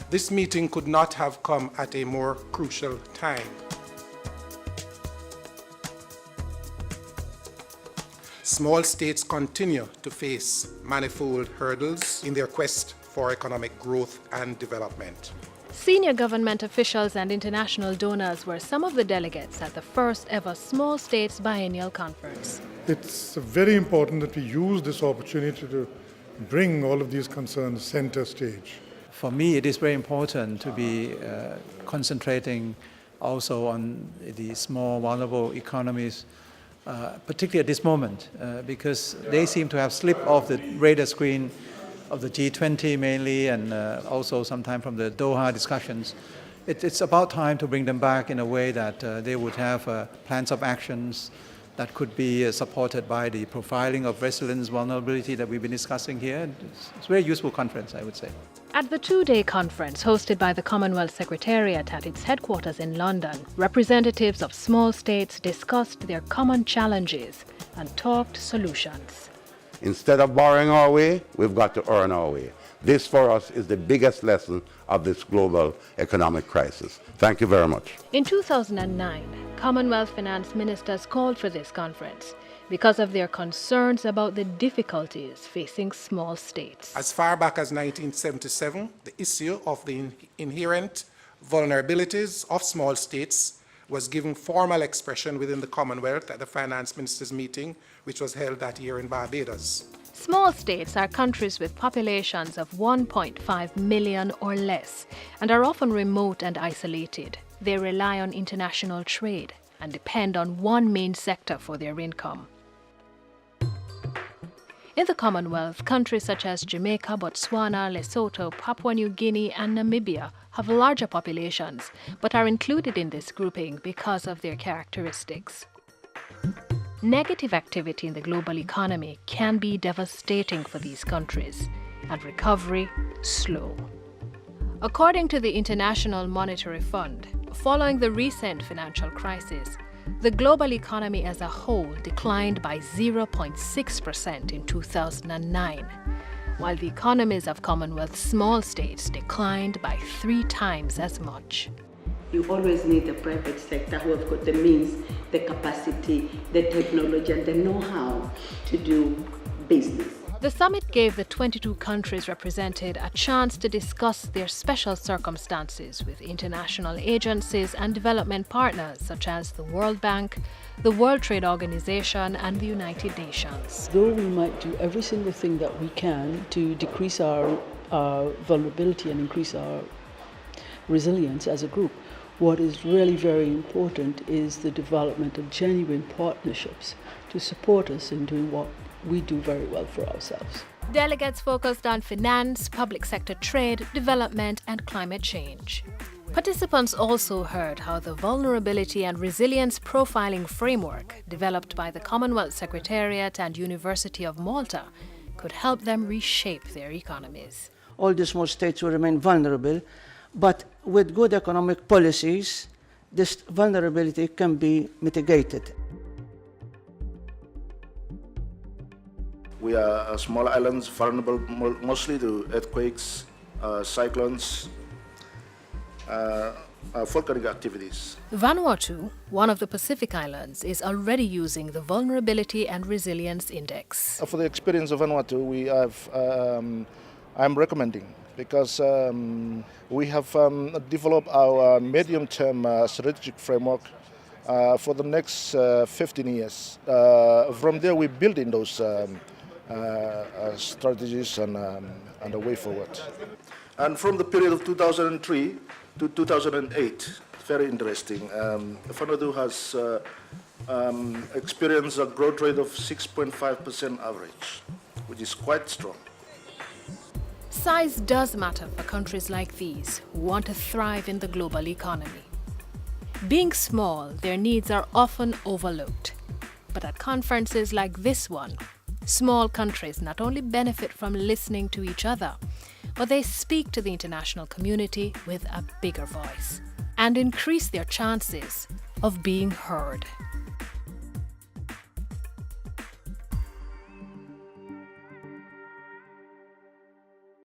This meeting could not have come at a more crucial time. Small states continue to face manifold hurdles in their quest for economic growth and development. Senior government officials and international donors were some of the delegates at the first ever Small States Biennial Conference. It's very important that we use this opportunity to bring all of these concerns center stage. For me, it is very important to be concentrating also on the small, vulnerable economies, particularly at this moment, because they seem to have slipped off the radar screen of the G20 mainly, and also sometime from the Doha discussions. It's about time to bring them back in a way that they would have plans of actions that could be supported by the profiling of resilience, vulnerability that we've been discussing here. It's a very useful conference, I would say. At the two-day conference hosted by the Commonwealth Secretariat at its headquarters in London, representatives of small states discussed their common challenges and talked solutions. Instead of borrowing our way, we've got to earn our way. This, for us, is the biggest lesson of this global economic crisis. Thank you very much. In 2009, Commonwealth finance ministers called for this conference because of their concerns about the difficulties facing small states. As far back as 1977, the issue of the inherent vulnerabilities of small states was given formal expression within the Commonwealth at the finance ministers' meeting, which was held that year in Barbados. Small states are countries with populations of 1.5 million or less and are often remote and isolated. They rely on international trade and depend on one main sector for their income. In the Commonwealth, countries such as Jamaica, Botswana, Lesotho, Papua New Guinea and Namibia have larger populations, but are included in this grouping because of their characteristics. Negative activity in the global economy can be devastating for these countries, and recovery slow. According to the International Monetary Fund, following the recent financial crisis, the global economy as a whole declined by 0.6% in 2009, while the economies of Commonwealth small states declined by 3 times as much. You always need the private sector who have got the means, the capacity, the technology and the know-how to do business. The summit gave the 22 countries represented a chance to discuss their special circumstances with international agencies and development partners such as the World Bank, the World Trade Organization and the United Nations. Though we might do every single thing that we can to decrease our vulnerability and increase our resilience as a group, what is really very important is the development of genuine partnerships to support us in doing what we do very well for ourselves. Delegates focused on finance, public sector trade, development and climate change. Participants also heard how the Vulnerability and Resilience Profiling Framework, developed by the Commonwealth Secretariat and University of Malta, could help them reshape their economies. All the small states will remain vulnerable, but with good economic policies, this vulnerability can be mitigated. We are small islands vulnerable mostly to earthquakes, cyclones, volcanic activities. Vanuatu, one of the Pacific Islands, is already using the Vulnerability and Resilience Index. For the experience of Vanuatu, we have, I'm recommending because we have developed our medium-term strategic framework for the next 15 years. From there, we build in those strategies and a way forward. And from the period of 2003 to 2008, very interesting. Vanuatu has experienced a growth rate of 6.5% average, which is quite strong. Size does matter for countries like these who want to thrive in the global economy. Being small, their needs are often overlooked. But at conferences like this one, small countries not only benefit from listening to each other, but they speak to the international community with a bigger voice and increase their chances of being heard.